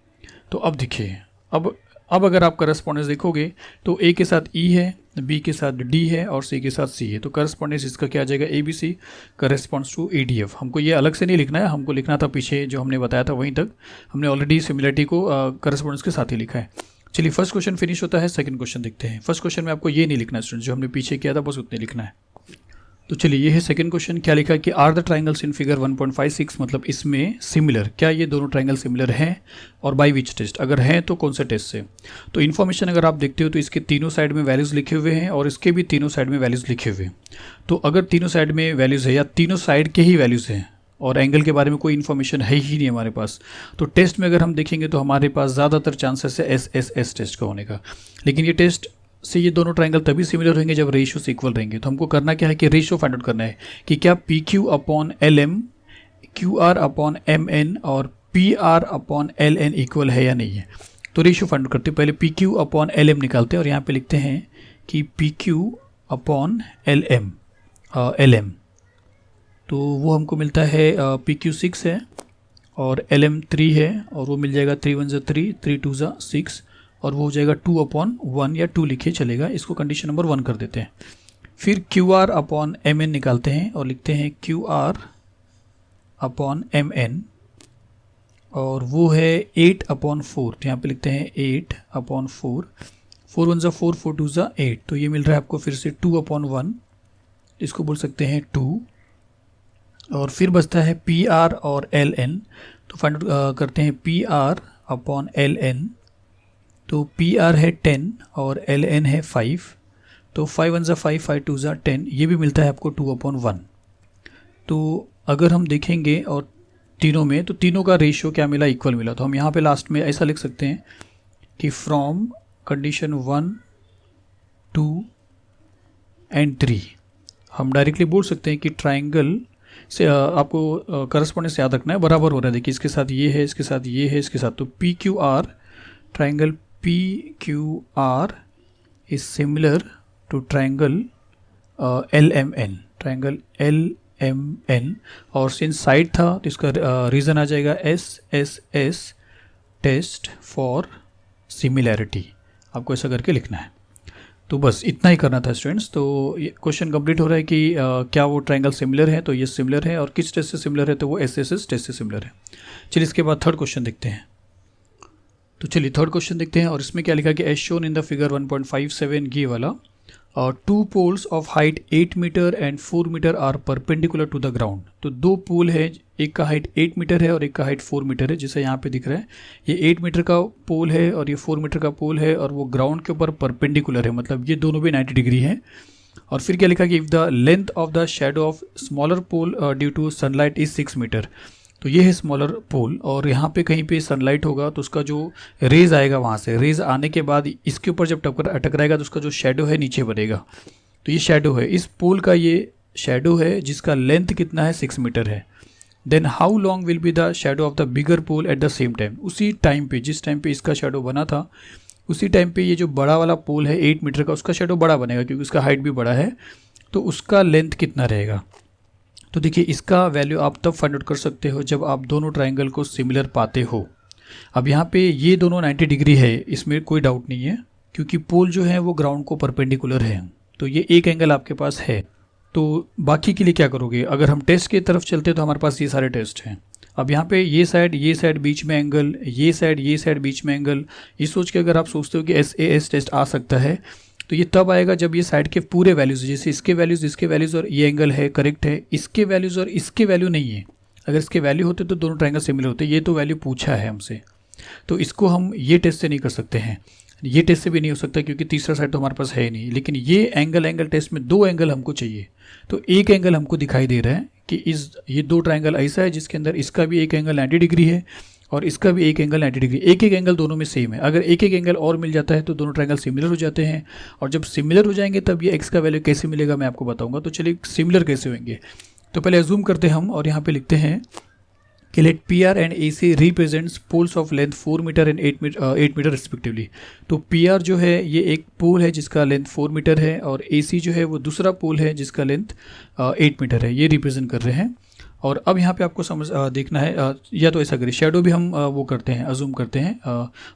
तो अब देखिए, अब अगर आप करस्पॉन्डेंस देखोगे तो ए के साथ ई है, बी के साथ डी है और सी के साथ सी है, तो करस्पॉन्डेंस इसका क्या आ जाएगा, A B C corresponds to A D F. हमको ये अलग से नहीं लिखना है, हमको लिखना था पीछे जो हमने बताया था वहीं तक, हमने ऑलरेडी सिमिलरिटी को करस्पॉन्डेंस के साथ ही लिखा है। चलिए फर्स्ट क्वेश्चन फिनिश होता है, सेकंड क्वेश्चन देखते हैं। फर्स्ट क्वेश्चन में आपको ये नहीं लिखना स्टूडेंट, जो हमने पीछे किया था बस उतने लिखना है। तो चलिए ये है सेकंड क्वेश्चन, क्या लिखा है कि are the triangles in figure 1.56, मतलब इसमें सिमिलर, क्या ये दोनों ट्राइंगल सिमिलर हैं और बाय विच टेस्ट, अगर हैं तो कौन से टेस्ट से। तो इन्फॉर्मेशन अगर आप देखते हो तो इसके तीनों साइड में वैल्यूज़ लिखे हुए हैं और इसके भी तीनों साइड में वैल्यूज़ लिखे हुए हैं। तो अगर तीनों साइड में वैल्यूज़ है या तीनों साइड के ही वैल्यूज़ हैं और एंगल के बारे में कोई इन्फॉर्मेशन है ही नहीं हमारे पास, तो टेस्ट में अगर हम देखेंगे तो हमारे पास ज़्यादातर चांसेस है एस टेस्ट का होने का। लेकिन ये टेस्ट से ये दोनों ट्राइंगल तभी सिमिलर होंगे जब रेशियोस इक्वल रहेंगे। तो हमको करना क्या है कि रेशियो फाइंड आउट करना है कि क्या P Q upon L M, Q R upon M N और P R upon L N equal है या नहीं है। तो रेशियो फाइंड आउट करते हैं, पहले P Q upon L M निकालते हैं और यहाँ पे लिखते हैं कि P Q upon L M, तो वो हमको मिलता है पी क्यू 6 है और एल एम 3 है, और वो मिल जाएगा 3 1 3, 3 2 6, और वो हो जाएगा 2/1 या 2 लिखिए चलेगा, इसको कंडीशन नंबर 1 कर देते हैं। फिर Q R upon M N निकालते हैं और लिखते हैं Q R upon M N, और वो है 8/4, तो यहाँ पे लिखते हैं 8/4, 4 1 4, 4 2 8, तो ये मिल रहा है आपको फिर से 2/1, इसको बोल सकते हैं 2। और फिर बचता है पी आर और एल एन, तो फाइंड करते हैं P R upon L N, तो पी आर है 10 और एल एन है 5, तो 5 1 5, 5 2 10, ये भी मिलता है आपको 2/1। तो अगर हम देखेंगे और तीनों में, तो तीनों का रेशियो क्या मिला, इक्वल मिला। तो हम यहाँ पे लास्ट में ऐसा लिख सकते हैं कि फ्रॉम कंडीशन 1 2 एंड 3 हम डायरेक्टली बोल सकते हैं कि ट्राइंगल से आपको करस्पॉन्डेंस याद रखना है, बराबर हो रहा है। देखिए इसके साथ ये है, इसके साथ ये है, इसके साथ, तो P Q R, triangle P Q R is similar to triangle L M N, triangle L M N, और सिंस साइड था तो इसका रीज़न आ जाएगा एस टेस्ट फॉर सिमिलैरिटी। आपको ऐसा करके लिखना है। तो बस इतना ही करना था स्टूडेंट्स। तो ये क्वेश्चन कंप्लीट हो रहा है कि क्या वो ट्राइंगल सिमिलर है, तो ये सिमिलर है, और किस टेस्ट से सिमिलर है, तो वो एस टेस्ट से सिमिलर है। चलिए इसके बाद थर्ड क्वेश्चन देखते हैं। तो चलिए थर्ड क्वेश्चन देखते हैं, और इसमें क्या लिखा कि as shown in the figure 1.57 ये वाला, two poles of height 8 metre and 4 metre are perpendicular to the ground. तो दो पोल है, एक का हाइट 8 मीटर है और एक का हाइट 4 मीटर है, जैसे यहाँ पे दिख रहा है। ये 8 मीटर का पोल है और ये 4 मीटर का पोल है, और वो ग्राउंड के ऊपर परपेंडिकुलर है, मतलब ये दोनों भी 90 डिग्री है। और फिर क्या लिखा कि if the length of the shadow of smaller pole due to sunlight is 6 metre. तो ये है स्मॉलर पोल, और यहाँ पे कहीं पे सनलाइट होगा तो उसका जो रेज आएगा, वहाँ से रेज आने के बाद इसके ऊपर जब टकराएगा तो उसका जो शेडो है नीचे बनेगा। तो ये शेडो है, इस पोल का ये शेडो है जिसका लेंथ कितना है, 6 मीटर है। Then how long will be the shadow of the bigger pole at the same time. उसी टाइम पे, जिस टाइम पे इसका शेडो बना था, उसी टाइम पे ये जो बड़ा वाला पोल है 8 मीटर का, उसका शेडो बड़ा बनेगा क्योंकि उसका हाइट भी बड़ा है, तो उसका लेंथ कितना रहेगा। तो देखिए इसका वैल्यू आप तब फाइंड आउट कर सकते हो जब आप दोनों ट्राइंगल को सिमिलर पाते हो। अब यहाँ पे ये दोनों 90 डिग्री है, इसमें कोई डाउट नहीं है, क्योंकि पोल जो है वो ग्राउंड को परपेंडिकुलर है, तो ये एक एंगल आपके पास है। तो बाकी के लिए क्या करोगे, अगर हम टेस्ट की तरफ चलते तो हमारे पास ये सारे टेस्ट हैं। अब यहाँ पे ये साइड बीच में एंगल, ये साइड बीच में एंगल, ये सोच के अगर आप सोचते हो कि SAS टेस्ट आ सकता है, तो ये तब आएगा जब ये साइड के पूरे वैल्यूज़, जैसे इसके वैल्यूज़ और ये एंगल है करेक्ट है, इसके वैल्यूज़ और इसके वैल्यू नहीं है। अगर इसके वैल्यू होते तो दोनों ट्रायंगल सिमिलर होते, ये तो वैल्यू पूछा है हमसे, तो इसको हम ये टेस्ट से नहीं कर सकते हैं, ये टेस्ट से भी नहीं हो सकता क्योंकि तीसरा साइड तो हमारे पास है ही नहीं। लेकिन ये एंगल टेस्ट में 2 एंगल हमको चाहिए, तो एक एंगल हमको दिखाई दे रहा है कि ये 2 ट्रायंगल ऐसा है जिसके अंदर इसका भी एक एंगल 90 डिग्री है और इसका भी एक एंगल 90 डिग्री, एक एंगल दोनों में सेम है। अगर एक एंगल और मिल जाता है तो दोनों ट्रायंगल सिमिलर हो जाते हैं, और जब सिमिलर हो जाएंगे तब ये एक्स का वैल्यू कैसे मिलेगा मैं आपको बताऊंगा। तो चलिए सिमिलर कैसे होंगे, तो पहले अज्यूम करते हैं हम, और यहाँ पे लिखते हैं कि let PR and AC represents poles of length 4 metre and 8 metre respectively. तो PR जो है ये एक पोल है जिसका लेंथ 4 मीटर है, और AC जो है वो दूसरा पोल है जिसका लेंथ 8 मीटर है, ये रिप्रेजेंट कर रहे हैं। और अब यहाँ पे आपको समझ देखना है, या तो ऐसा करिए शेडो भी हम वो करते हैं, अज्यूम करते हैं,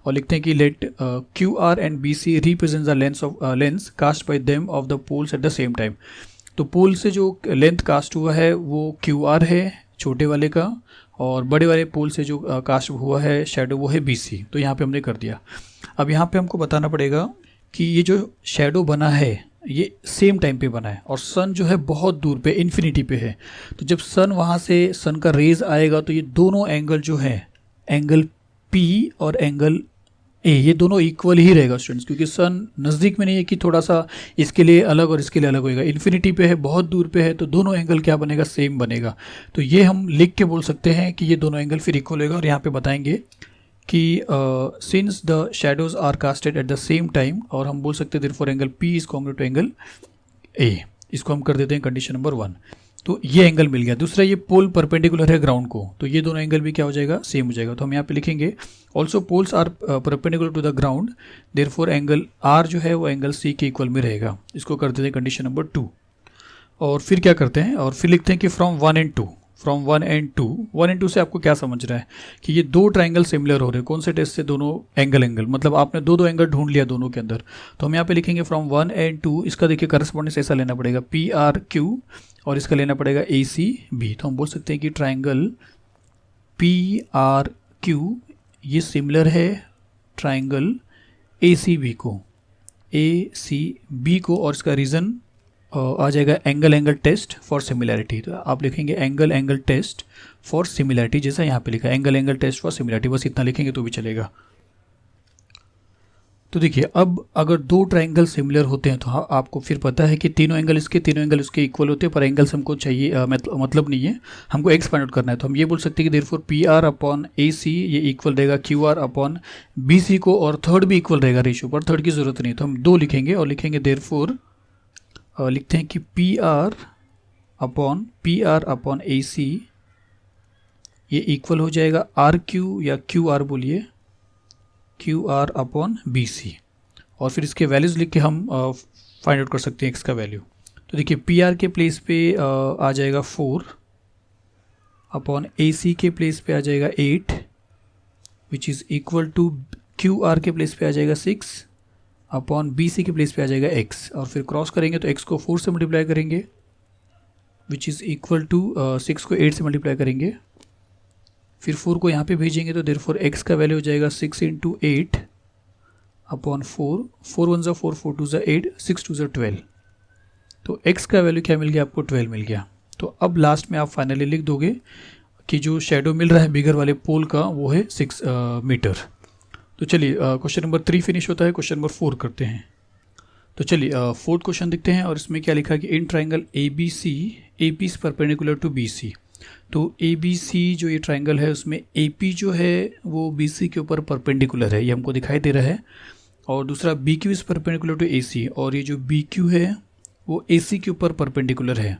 और लिखते हैं कि let QR and BC represent the lengths cast by them of the poles at the same time. तो पोल से जो लेंथ कास्ट हुआ है वो QR है छोटे वाले का, और बड़े वाले पोल से जो कास्ट हुआ है शेडो वो है BC। तो यहाँ पे हमने कर दिया। अब यहाँ पे हमको बताना पड़ेगा कि ये जो शेडो बना है ये सेम टाइम पे बना है, और सन जो है बहुत दूर पे इन्फिनिटी पे है। तो जब सन वहाँ से सन का रेज आएगा तो ये दोनों एंगल जो है, एंगल P और एंगल A, ये दोनों इक्वल ही रहेगा स्टूडेंट्स, क्योंकि सन नज़दीक में नहीं है कि थोड़ा सा इसके लिए अलग और इसके लिए अलग होएगा, इन्फिनिटी पे है, बहुत दूर पे है, तो दोनों एंगल क्या बनेगा, सेम बनेगा। तो ये हम लिख के बोल सकते हैं कि ये दोनों एंगल फिर इक्वल होगा। और यहाँ पे बताएंगे कि since the shadows are casted at the same time, और हम बोल सकते हैं therefore angle P is congruent to angle A, इसको हम कर देते हैं कंडीशन नंबर 1। तो ये एंगल मिल गया। दूसरा, ये पोल परपेंडिकुलर है ग्राउंड को, तो ये दोनों एंगल भी क्या हो जाएगा, सेम हो जाएगा। तो हम यहाँ पे लिखेंगे also poles are perpendicular to the ground, therefore angle R जो है वो एंगल C के इक्वल में रहेगा, इसको कर देते हैं कंडीशन नंबर 2। और फिर क्या करते हैं, और फिर लिखते हैं कि from 1 and 2, from 1 and 2, 1 and 2 से आपको क्या समझ रहा है कि ये 2 ट्राइंगल सिमिलर हो रहे हैं। कौन से टेस्ट से, दोनों एंगल, मतलब आपने दो एंगल ढूंढ लिया दोनों के अंदर। तो हम यहाँ पे लिखेंगे फ्रॉम 1 and 2, इसका देखिए करस्पॉन्डेंस ऐसा लेना पड़ेगा PRQ, और इसका लेना पड़ेगा ACB। तो हम बोल सकते हैं कि ट्राइंगल PRQ ये सिमिलर है ट्राइंगल ACB को, और इसका रीज़न आ जाएगा एंगल टेस्ट फॉर सिमिलैरिटी। तो आप लिखेंगे एंगल टेस्ट फॉर सिमिलैरिटी, जैसा यहाँ पे लिखा है एंगल टेस्ट फॉर सिमिलैरिटी, बस इतना लिखेंगे तो भी चलेगा। तो देखिए अब अगर 2 ट्राइंगल सिमिलर होते हैं तो हाँ, आपको फिर पता है कि तीनों एंगल इसके इक्वल होते हैं, पर एंगल्स हमको चाहिए मतलब नहीं है, हमको एक्स फाइंड आउट करना है। तो हम ये बोल सकते हैं कि देयरफॉर PR अपॉन AC ये इक्वल रहेगा QR अपॉन BC को, और थर्ड भी इक्वल रहेगा रेशियो पर, थर्ड की ज़रूरत नहीं। तो हम 2 लिखेंगे, और लिखेंगे देयरफॉर लिखते हैं कि PR अपॉन AC ये इक्वल हो जाएगा RQ या QR बोलिए, QR अपॉन BC, और फिर इसके वैल्यूज़ लिख के हम फाइंड आउट कर सकते हैं एक्स का वैल्यू। तो देखिए PR के प्लेस पे आ जाएगा 4 अपॉन AC के प्लेस पे आ जाएगा 8, which is equal to QR के प्लेस पे आ जाएगा 6 अपॉन BC के प्लेस पे आ जाएगा x, और फिर क्रॉस करेंगे तो x को 4 से मल्टीप्लाई करेंगे, विच इज़ इक्वल टू 6 को 8 से मल्टीप्लाई करेंगे, फिर 4 को यहाँ पे भेजेंगे, तो देयरफॉर x का वैल्यू हो जाएगा 6 × 8 अपॉन 4, 4 1 = 4, 4 2 = 8, 6 2 = 12। तो x का वैल्यू क्या मिल गया आपको, 12 मिल गया। तो अब लास्ट में आप फाइनली लिख दोगे कि जो शेडो मिल रहा है बिगर वाले पोल का वो है 6 मीटर। तो चलिए क्वेश्चन नंबर 3 फिनिश होता है, क्वेश्चन नंबर 4 करते हैं। तो चलिए 4th क्वेश्चन देखते हैं, और इसमें क्या लिखा है कि in triangle ABC AP is perpendicular to BC। तो ABC जो ये ट्राइंगल है उसमें AP जो है वो BC के ऊपर परपेंडिकुलर है, ये हमको दिखाई दे रहा है, और दूसरा BQ is perpendicular to AC, और ये जो BQ है वो AC के ऊपर परपेंडिकुलर है।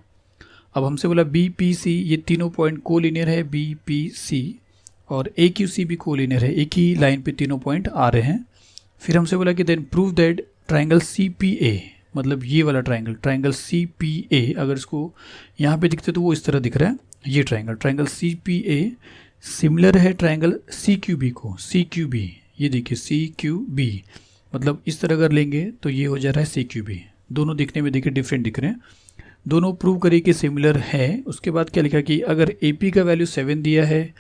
अब हमसे बोला बी पी सी, ये तीनों पॉइंट कोलिनियर है, बी पी सी, और ए क्यू सी भी कोलिनियर है, एक ही लाइन पे तीनों पॉइंट आ रहे हैं। फिर हमसे बोला कि then prove that triangle C P A, मतलब ये वाला ट्राइंगल सी पी ए, अगर इसको यहाँ पे दिखते तो वो इस तरह दिख रहा है, ये triangle C P A similar है ट्राइंगल सी क्यू बी को, सी क्यू बी, ये देखिए सी क्यू बी, मतलब इस तरह अगर लेंगे तो ये हो जा रहा है सी क्यू बी। दोनों दिखने में देखिए डिफरेंट दिख रहे हैं, दोनों प्रूव करिए कि सिमिलर है। उसके बाद क्या लिखा कि अगर ए पी का वैल्यू 7 दिया है,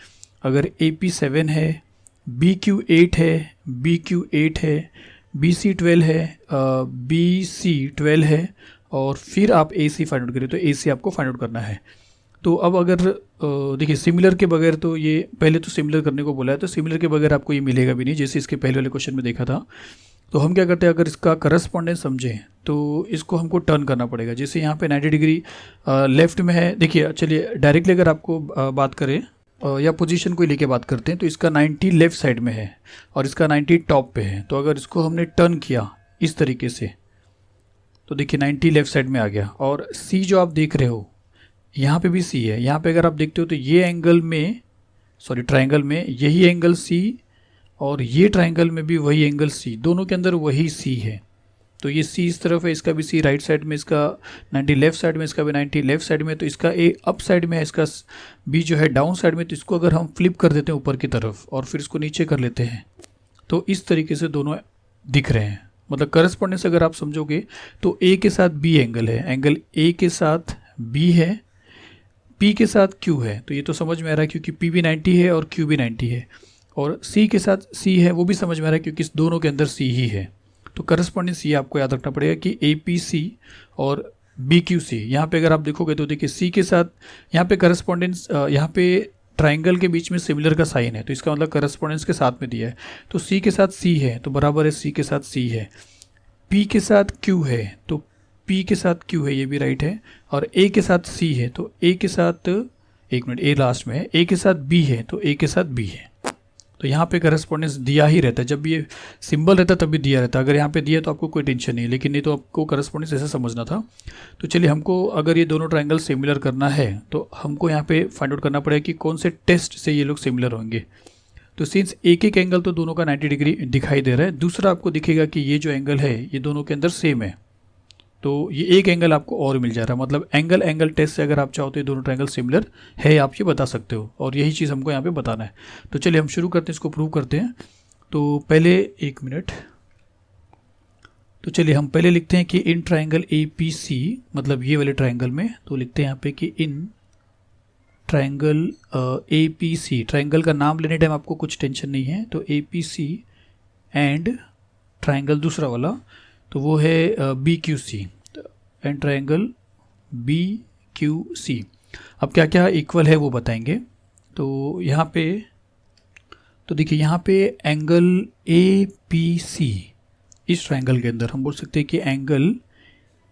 अगर ए पी 7 है, बी क्यू 8 है, बी क्यू 8 है, बी सी 12 है, बी सी 12 है, और फिर आप ए सी फाइंड आउट करिए, तो ए सी आपको फाइंड आउट करना है। तो अब अगर देखिए सिमिलर के बगैर तो ये पहले तो सिमिलर करने को बोला है, तो सिमिलर के बगैर आपको ये मिलेगा भी नहीं, जैसे इसके पहले वाले क्वेश्चन में देखा था। तो हम क्या करते हैं, अगर इसका करस्पॉन्डेंस समझें तो इसको हमको टर्न करना पड़ेगा। जैसे यहाँ पे 90 डिग्री लेफ्ट में है, देखिए चलिए डायरेक्टली अगर आपको बात करें या पोजीशन को लेके बात करते हैं, तो इसका 90 लेफ़्ट साइड में है और इसका 90 टॉप पे है। तो अगर इसको हमने टर्न किया इस तरीके से तो देखिए 90 लेफ़्ट साइड में आ गया। और सी जो आप देख रहे हो यहाँ पे भी सी है, यहाँ पे अगर आप देखते हो तो ये एंगल में, सॉरी ट्राइंगल में यही एंगल सी, और ये ट्राइंगल में भी वही एंगल सी, दोनों के अंदर वही सी है। तो ये सी इस तरफ है, इसका भी सी राइट साइड में, इसका 90 लेफ्ट साइड में, इसका भी 90 लेफ्ट साइड में, तो इसका ए अप साइड में है, इसका बी जो है डाउन साइड में। तो इसको अगर हम फ्लिप कर देते हैं ऊपर की तरफ और फिर इसको नीचे कर लेते हैं तो इस तरीके से दोनों दिख रहे हैं। मतलब करस्पॉन्डेंस अगर आप समझोगे तो ए के साथ बी एंगल है, एंगल ए के साथ बी है, पी के साथ क्यू है, तो ये तो समझ में आ रहा है क्योंकि पी भी 90 है और क्यू भी 90 है, और सी के साथ सी है, वो भी समझ में आ रहा है क्योंकि इस दोनों के अंदर सी ही है। तो करस्पॉन्डेंस ये आपको याद रखना पड़ेगा कि ए पी सी और बी क्यू सी। यहाँ पे अगर आप देखोगे तो देखिए सी के साथ यहाँ पे करस्पॉन्डेंस, यहाँ पे ट्राइंगल के बीच में सिमिलर का साइन है, तो इसका मतलब करस्पॉन्डेंस के साथ में दिया है। तो सी के साथ सी है तो बराबर है सी के साथ सी है, पी के साथ क्यू है तो पी के साथ क्यू है, ये भी राइट है, और ए के साथ सी है तो ए के साथ, एक मिनट, ए लास्ट में है, ए के साथ बी है तो ए के साथ बी है। तो यहाँ पे करस्पॉन्डेंस दिया ही रहता है, जब भी ये सिंबल रहता है तब भी दिया रहता है। अगर यहाँ पे दिया तो आपको कोई टेंशन नहीं, लेकिन नहीं तो आपको करस्पॉन्डेंस ऐसा समझना था। तो चलिए हमको अगर ये दोनों ट्राइंगल सिमिलर करना है तो हमको यहाँ पे फाइंड आउट करना पड़ेगा कि कौन से टेस्ट से ये लोग सिमिलर होंगे। तो सिंस एक एक एंगल तो दोनों का 90 डिग्री दिखाई दे रहा है, दूसरा आपको दिखेगा कि ये जो एंगल है ये दोनों के अंदर सेम है, तो ये एक एंगल आपको और मिल जा रहा है। मतलब एंगल टेस्ट से अगर आप चाहो तो ये दोनों ट्रायंगल सिमिलर है, आप ये बता सकते हो, और यही चीज़ हमको यहाँ पे बताना है। तो चलिए हम शुरू करते हैं, इसको प्रूव करते हैं। तो पहले एक मिनट, तो चलिए हम पहले लिखते हैं कि इन ट्रायंगल ए पी सी, मतलब ये वाले ट्रायंगल में, तो लिखते हैं यहाँ पे कि in triangle A P C, triangle का नाम लेने टाइम आपको कुछ टेंशन नहीं है, तो A P C and triangle दूसरा वाला तो वो है B Q C, and triangle B Q C. अब क्या क्या इक्वल है वो बताएंगे। तो यहाँ पे तो देखिए यहाँ पे एंगल ए पी सी, इस ट्रायंगल के अंदर हम बोल सकते हैं कि angle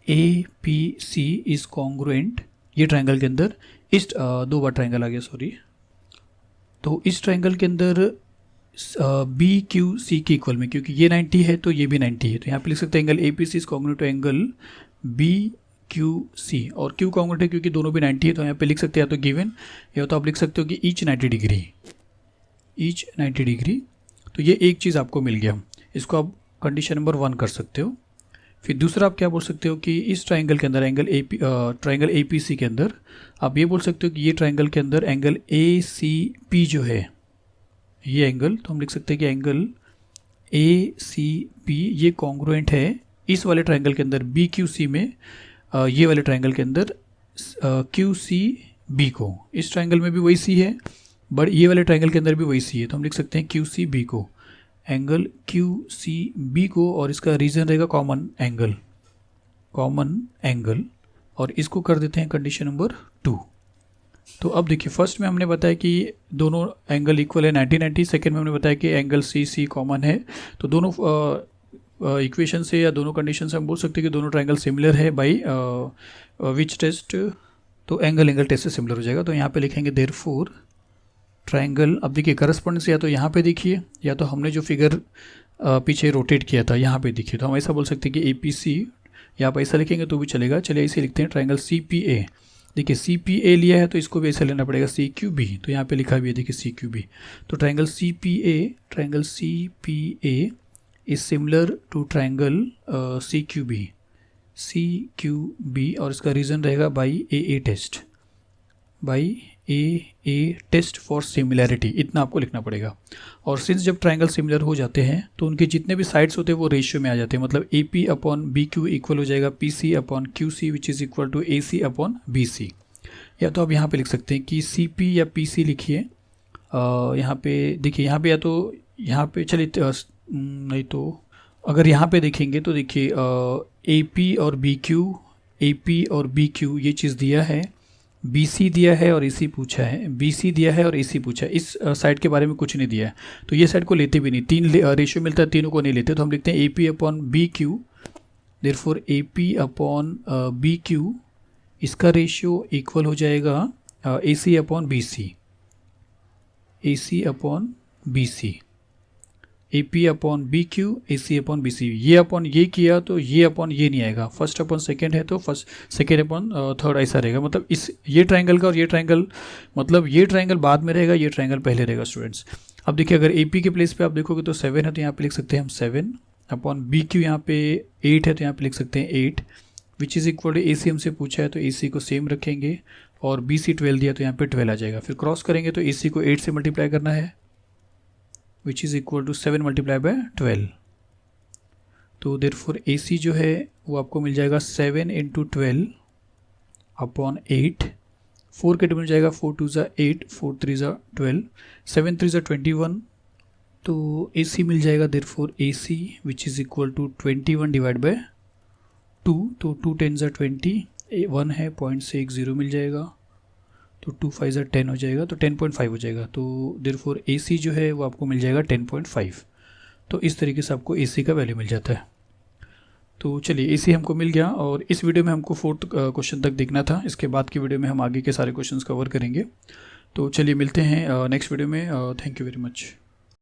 A P C is congruent, ये ट्रायंगल के अंदर इस दो बार ट्रायंगल आ गया, सॉरी। तो इस ट्रायंगल के अंदर बी क्यू सी के इक्वल में, क्योंकि ये 90 है तो ये भी 90 है, तो यहाँ पे लिख सकते हैं angle A P C is congruent to angle B Q C, और क्यू कॉन्ग्रुएंट है क्योंकि दोनों भी 90 है, तो यहाँ पे लिख सकते हैं या तो गिवन या तो आप लिख सकते हो कि ईच 90 डिग्री। तो ये एक चीज़ आपको मिल गया, इसको आप कंडीशन नंबर 1 कर सकते हो। फिर दूसरा आप क्या बोल सकते हो कि इस ट्रायंगल के अंदर ट्रायंगल ए पी सी के अंदर आप ये बोल सकते हो कि ये ट्रायंगल के अंदर एंगल ए सी पी जो है ये एंगल, तो हम लिख सकते हैं कि एंगल ए सी पी ये कॉन्ग्रुएंट है इस वाले ट्रायंगल के अंदर बी क्यू सी में, ये वाले ट्रायंगल के अंदर क्यू सी बी को, इस ट्रायंगल में भी वही सी है बट ये वाले ट्रायंगल के अंदर भी वही सी है, तो हम लिख सकते हैं क्यू सी बी को, एंगल क्यू सी बी को, और इसका रीजन रहेगा कॉमन एंगल, और इसको कर देते हैं कंडीशन नंबर 2। तो अब देखिए फर्स्ट में हमने बताया कि दोनों एंगल इक्वल है 90-90, सेकेंड में हमने बताया कि एंगल सी सी कॉमन है, तो दोनों इक्वेशन से या दोनों कंडीशन से हम बोल सकते हैं कि दोनों ट्रायंगल सिमिलर है बाय विच टेस्ट, तो एंगल टेस्ट से सिमिलर हो जाएगा। तो यहाँ पे लिखेंगे देयरफॉर ट्रायंगल, अब देखिए करस्पॉन्डेंस या तो यहाँ पे देखिए या तो हमने जो फिगर पीछे रोटेट किया था यहाँ पे देखिए, तो हम ऐसा बोल सकते हैं कि ए पी सी, या आप ऐसा लिखेंगे तो भी चलेगा। चलिए इसे लिखते हैं ट्रायंगल सी पी ए, देखिए सी पी ए लिया है तो इसको भी ऐसे लेना पड़ेगा सी क्यू बी, तो यहाँ पे लिखा भी है देखिए सी क्यू बी। तो triangle C P A is similar to triangle C Q B, और इसका रीज़न रहेगा by A test for similarity, इतना आपको लिखना पड़ेगा। और सिंस जब ट्रायंगल सिमिलर हो जाते हैं तो उनके जितने भी साइड्स होते हैं वो रेशियो में आ जाते हैं, मतलब A P upon B Q equal हो जाएगा P C upon Q C which is equal to A C upon B C. या तो आप यहाँ पे लिख सकते हैं कि सी पी या पी सी लिखिए, यहाँ पे देखिए, यहाँ पे या तो यहाँ पे चलिए नहीं तो अगर यहाँ पे देखेंगे तो देखिए ए पी और बी क्यू ये चीज़ दिया है, बी सी दिया है और AC पूछा है, BC दिया है और AC पूछा है, इस साइड के बारे में कुछ नहीं दिया है, तो ये साइड को लेते भी नहीं, तीन रेशियो मिलता है, तीनों को नहीं लेते, तो हम लिखते हैं AP upon B Q, therefore AP upon B Q इसका रेशियो इक्वल हो जाएगा AC upon B C, AP upon B Q AC upon B C. ये अपॉन ये किया तो ये अपॉन ये नहीं आएगा, फर्स्ट अपॉन सेकेंड है तो फर्स्ट सेकेंड अपॉन थर्ड ऐसा रहेगा, मतलब इस ये ट्रायंगल का और ये ट्रायंगल, मतलब ये ट्रायंगल बाद में रहेगा, ये ट्रायंगल पहले रहेगा स्टूडेंट्स। अब देखिए अगर AP के प्लेस पे आप देखोगे तो 7 है तो यहाँ पे लिख सकते हैं हम 7 अपॉन बी क्यू, यहाँ पे 8 है तो यहाँ पे लिख सकते हैं 8 which is equal to AC हमसे पूछा है तो AC को सेम रखेंगे, और BC 12 दिया तो यहाँ पे 12 आ जाएगा, फिर क्रॉस करेंगे तो AC को 8 से मल्टीप्लाई करना है which is equal to 7 multiply by 12, तो देयरफॉर AC जो है वो आपको मिल जाएगा 7 इंटू 12 अपॉन 8, 4 के टेबल में जाएगा 4 2 ज़ा 8, 4 3 ज़ा 12, 7 3 ज़ा 21, तो AC मिल जाएगा therefore AC which is equal to 21 divide by 2, तो 2 10 ज़ा 20, 1 है 0.60 मिल जाएगा, तो 2 5 ज़ा 10 हो जाएगा, तो 10.5 हो जाएगा, तो देयरफॉर AC जो है वो आपको मिल जाएगा 10.5। तो इस तरीके से आपको AC का वैल्यू मिल जाता है। तो चलिए AC हमको मिल गया, और इस वीडियो में हमको 4th क्वेश्चन तक देखना था, इसके बाद की वीडियो में हम आगे के सारे क्वेश्चंस कवर करेंगे। तो चलिए मिलते हैं नेक्स्ट वीडियो में, थैंक यू वेरी मच।